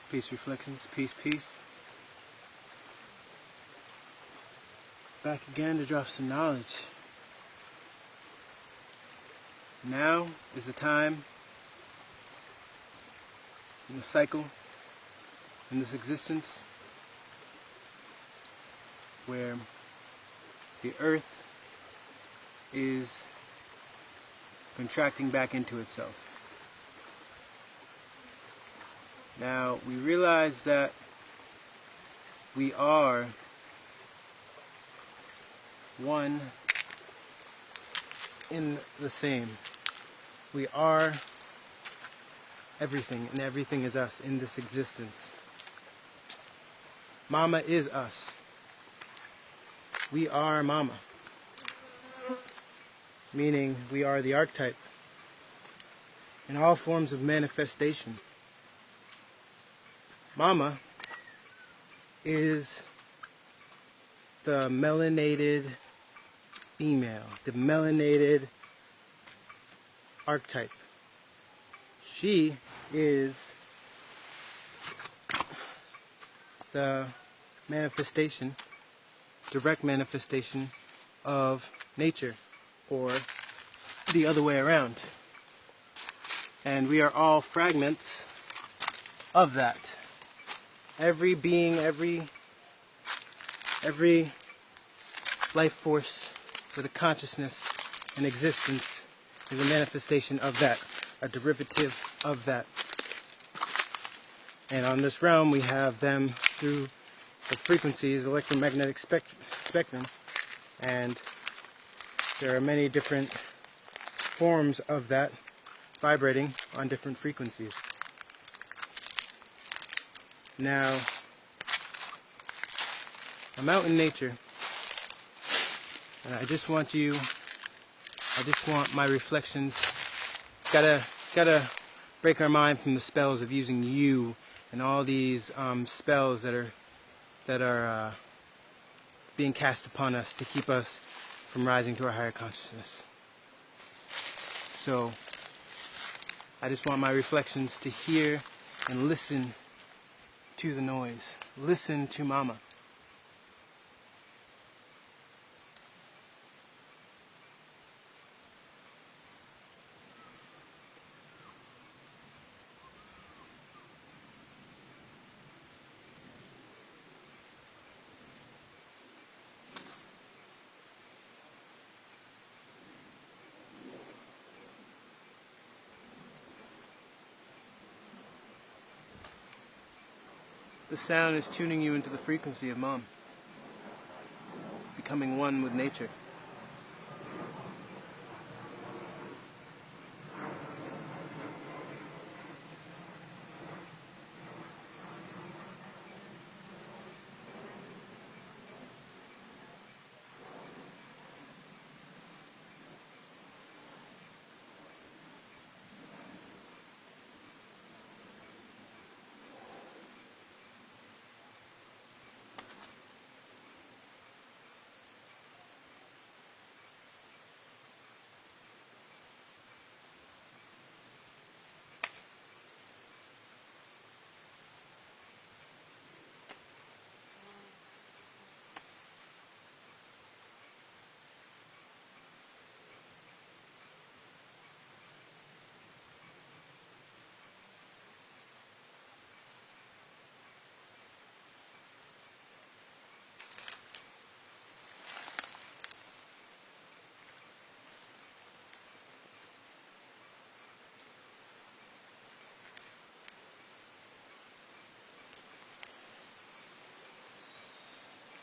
Peace Reflections, peace, peace. Back again to drop some knowledge. Now is the time in the cycle, in this existence, where the earth is contracting back into itself. Now, we realize that we are one in the same. We are everything, and everything is us in this existence. Mama is us. We are Mama. Meaning we are the archetype in all forms of manifestation. Mama is the melanated female, the melanated archetype. She is the manifestation, direct manifestation of nature, or the other way around. And we are all fragments of that. Every being, every life force with a consciousness and existence is a manifestation of that, a derivative of that. And on this realm we have them through the frequencies, electromagnetic spectrum, and there are many different forms of that vibrating on different frequencies. Now, I'm out in nature, and I just want my reflections, gotta break our mind from the spells of using you and all these spells that are being cast upon us to keep us from rising to our higher consciousness. So, I just want my reflections to hear and listen to the noise. Listen to Mama. The sound is tuning you into the frequency of Mom, becoming one with nature.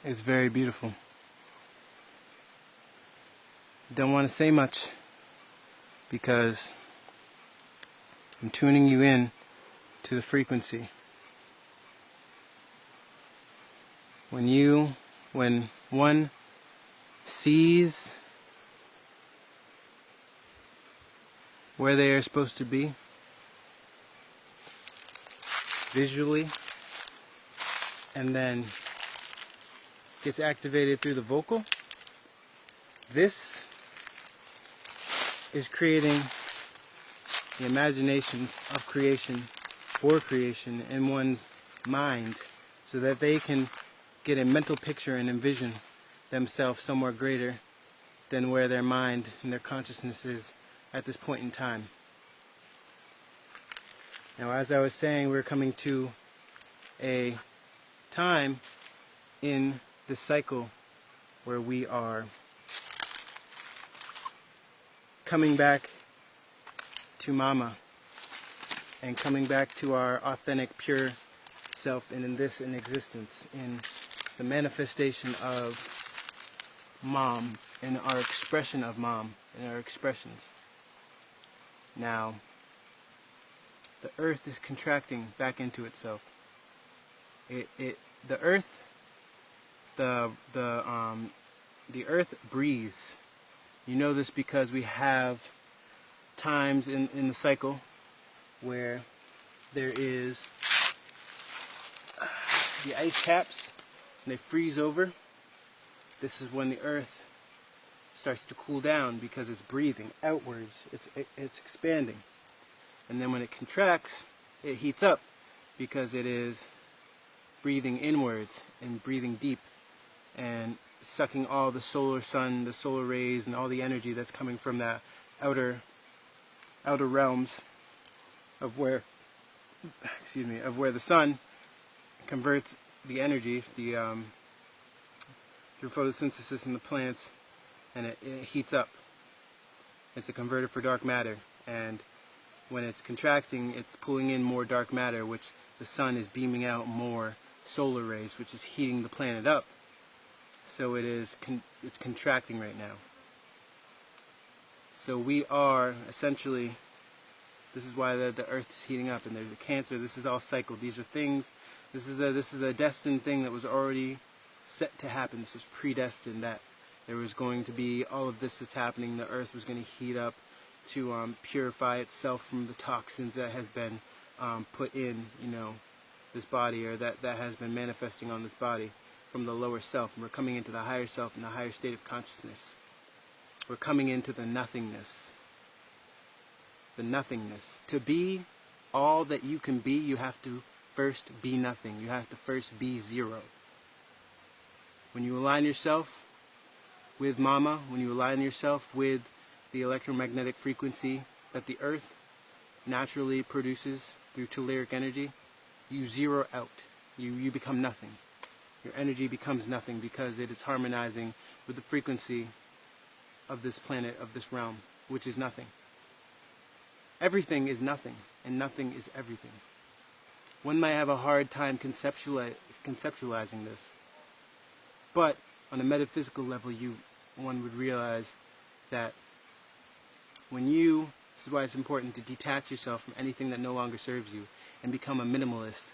It's very beautiful. Don't want to say much because I'm tuning you in to the frequency. When one sees where they are supposed to be visually, and then gets activated through the vocal, this is creating the imagination of creation for creation in one's mind so that they can get a mental picture and envision themselves somewhere greater than where their mind and their consciousness is at this point in time. Now, as I was saying, we're coming to a time in the cycle where we are coming back to Mama and coming back to our authentic, pure self, and in this in existence, in the manifestation of Mom, in our expression of Mom, in our expressions. Now, the earth is contracting back into itself. The earth breathes. You know this because we have times in the cycle where there is the ice caps and they freeze over. This is when the earth starts to cool down because it's breathing outwards. It's expanding. And then when it contracts, it heats up because it is breathing inwards and breathing deep and sucking all the solar sun, the solar rays, and all the energy that's coming from that outer realms of where the sun converts the energy through photosynthesis in the plants, and it heats up. It's a converter for dark matter, and when it's contracting, it's pulling in more dark matter, which the sun is beaming out more solar rays, which is heating the planet up. So it's contracting right now. So we are essentially, this is why the earth is heating up, and there's a Cancer. This is all cycled. These are things. This is a destined thing that was already set to happen. This was predestined, that there was going to be all of this that's happening. The earth was going to heat up to purify itself from the toxins that has been put in, this body, or that has been manifesting on this body from the lower self. And we're coming into the higher self and the higher state of consciousness. We're coming into the nothingness. The nothingness. To be all that you can be, you have to first be nothing. You have to first be zero. When you align yourself with Mama, when you align yourself with the electromagnetic frequency that the earth naturally produces through telluric energy, you zero out. You become nothing. Your energy becomes nothing because it is harmonizing with the frequency of this planet, of this realm, which is nothing. Everything is nothing, and nothing is everything. One might have a hard time conceptualizing this, but on a metaphysical level, one would realize that this is why it's important to detach yourself from anything that no longer serves you and become a minimalist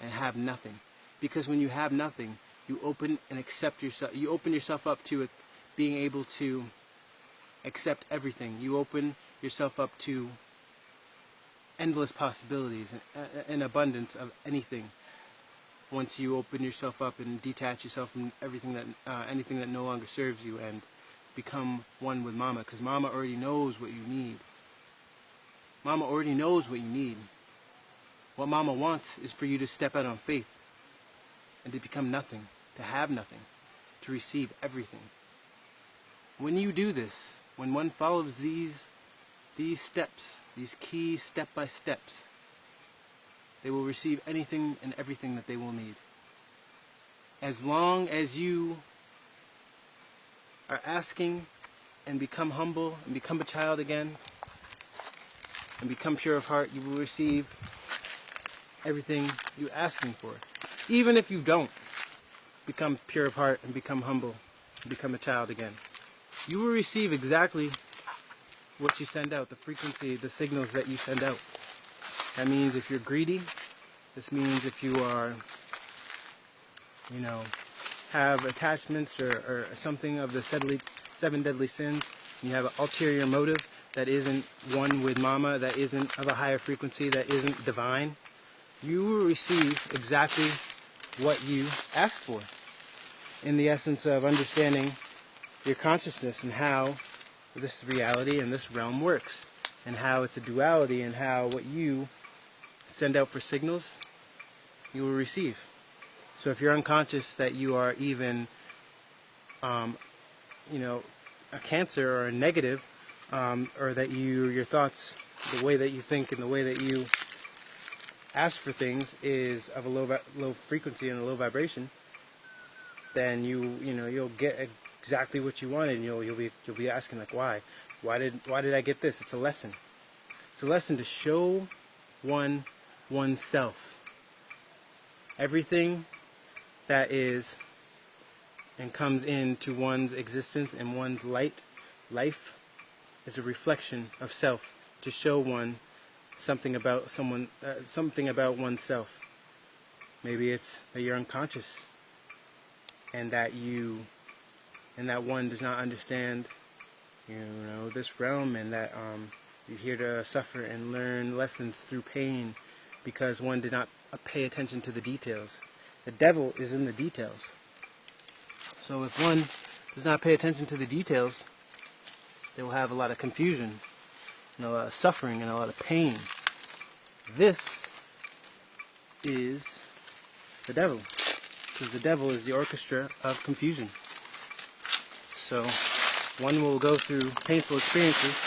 and have nothing. Because when you have nothing, you open and accept yourself. You open yourself up to being able to accept everything. You open yourself up to endless possibilities and abundance of anything. Once you open yourself up and detach yourself from anything that no longer serves you, and become one with Mama, because Mama already knows what you need. Mama already knows what you need. What Mama wants is for you to step out on faith and to become nothing, to have nothing, to receive everything. When you do this, when one follows these steps, these key step-by-steps, they will receive anything and everything that they will need. As long as you are asking and become humble and become a child again and become pure of heart, you will receive everything you're asking for. Even if you don't become pure of heart and become humble and become a child again, you will receive exactly what you send out, the frequency, the signals that you send out. That means if you're greedy, this means if you are, have attachments or something of the 7 deadly sins, and you have an ulterior motive that isn't one with Mama, that isn't of a higher frequency, that isn't divine, you will receive exactly what you asked for. In the essence of understanding your consciousness and how this reality and this realm works, and how it's a duality, and how what you send out for signals you will receive. So if you're unconscious that you are even, you know, a Cancer or a negative, or that your thoughts, the way that you think and the way that you ask for things is of a low frequency and a low vibration, then you'll get exactly what you wanted, and you'll be asking, like, why did I get this? It's a lesson. It's a lesson to show oneself. Everything that is and comes into one's existence and one's life is a reflection of self, to show one something about something about oneself. Maybe it's that you're unconscious and that one does not understand, this realm, and that you're here to suffer and learn lessons through pain because one did not pay attention to the details. The devil is in the details. So if one does not pay attention to the details, they will have a lot of confusion, and a lot of suffering, and a lot of pain. This is the devil, because the devil is the orchestra of confusion. So one will go through painful experiences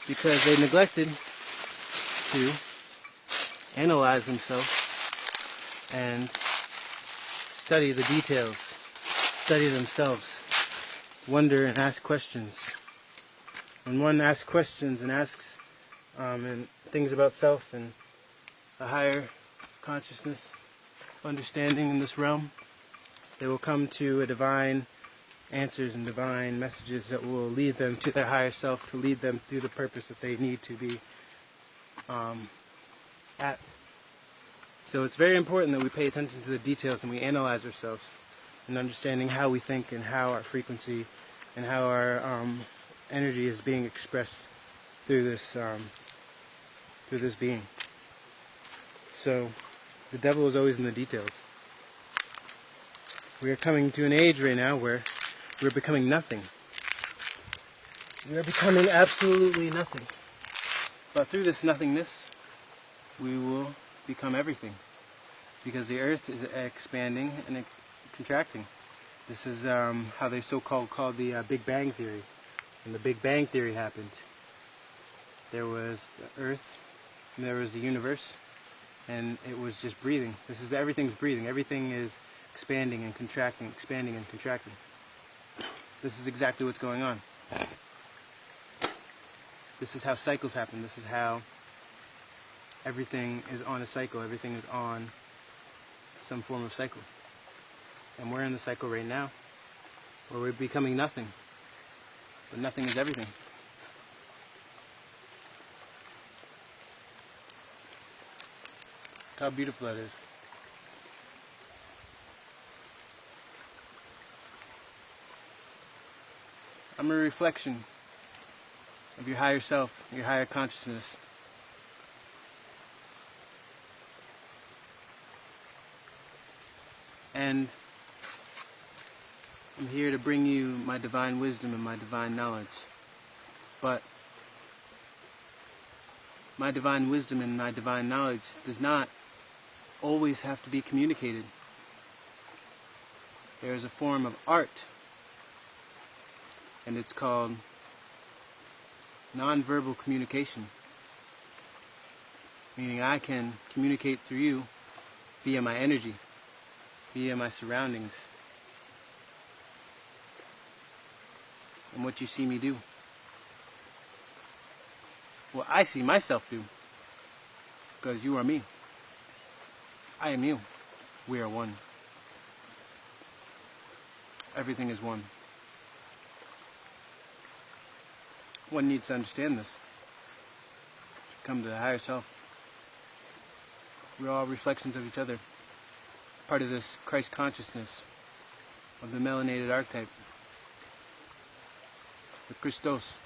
because they neglected to analyze themselves and study the details, study themselves, wonder and ask questions. When one asks questions and asks and things about self and a higher consciousness, understanding in this realm, they will come to a divine answers and divine messages that will lead them to their higher self, to lead them through the purpose that they need to be at. So it's very important that we pay attention to the details and we analyze ourselves, and understanding how we think and how our frequency and how our energy is being expressed through this being. So the devil is always in the details. We are coming to an age right now where we're becoming nothing. We are becoming absolutely nothing. But through this nothingness, we will become everything. Because the earth is expanding and contracting. This is how they called the Big Bang Theory. When the Big Bang Theory happened, there was the earth, and there was the universe, and it was just breathing. Everything's breathing. Everything is expanding and contracting, expanding and contracting. This is exactly what's going on. This is how cycles happen. This is how everything is on a cycle. Everything is on some form of cycle. And we're in the cycle right now, where we're becoming nothing. But nothing is everything. Look how beautiful that is. I'm a reflection of your higher self, your higher consciousness. And I'm here to bring you my divine wisdom and my divine knowledge. But my divine wisdom and my divine knowledge does not always have to be communicated. There is a form of art, and it's called nonverbal communication. Meaning I can communicate through you via my energy, via my surroundings, and what you see me do. What I see myself do. Because you are me. I am you. We are one. Everything is one. One needs to understand this. To come to the higher self. We're all reflections of each other. Part of this Christ consciousness of the melanated archetype. The Christos.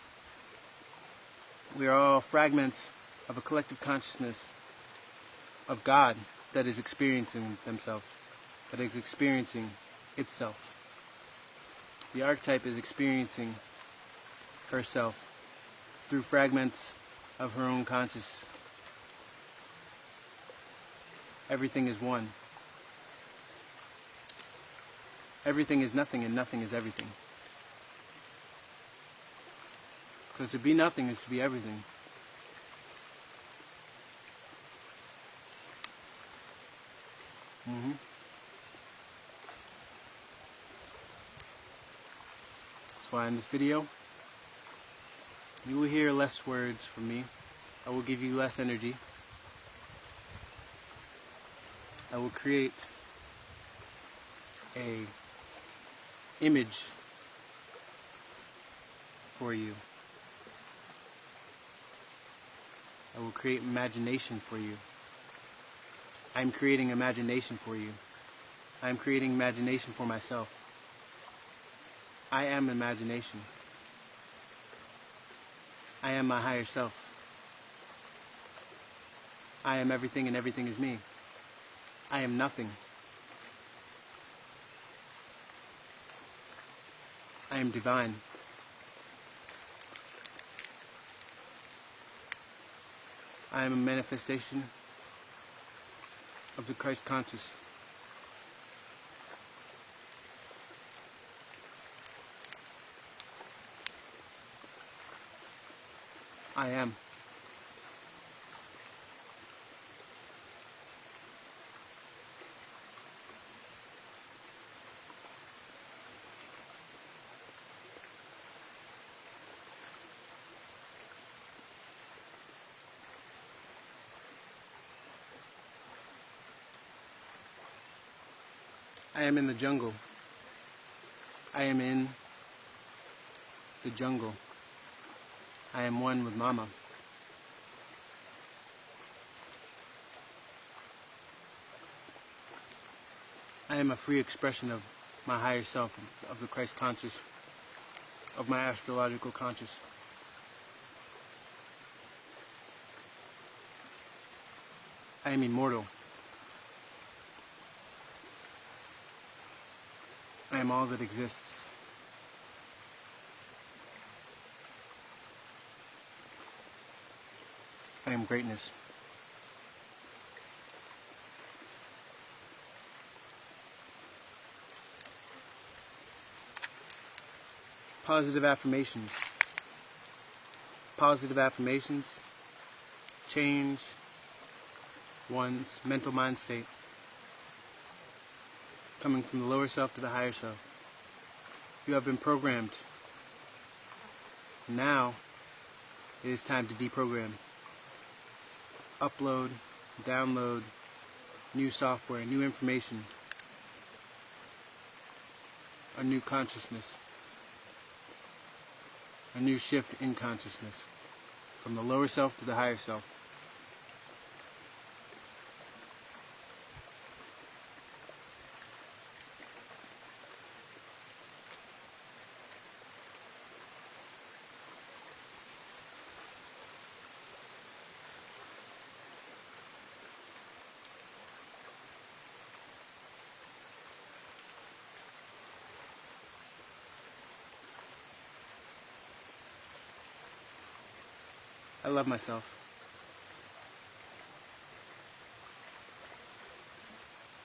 We are all fragments of a collective consciousness of God that is experiencing themselves, that is experiencing itself. The archetype is experiencing herself through fragments of her own conscious. Everything is one. Everything is nothing and nothing is everything. Because to be nothing is to be everything. That's why in this video, you will hear less words from me. I will give you less energy. I will create a image for you. I will create imagination for you. I'm creating imagination for you. I'm creating imagination for myself. I am imagination. I am my higher self. I am everything and everything is me. I am nothing. I am divine. I am a manifestation of the Christ conscious. I am. I am in the jungle. I am in the jungle. I am one with Mama. I am a free expression of my higher self, of the Christ conscious, of my astrological conscious. I am immortal. I am all that exists. I am greatness. Positive affirmations. Positive affirmations change one's mental mind state, coming from the lower self to the higher self. You have been programmed. Now it is time to deprogram. Upload, download new software, new information, a new consciousness, a new shift in consciousness, from the lower self to the higher self. I love myself.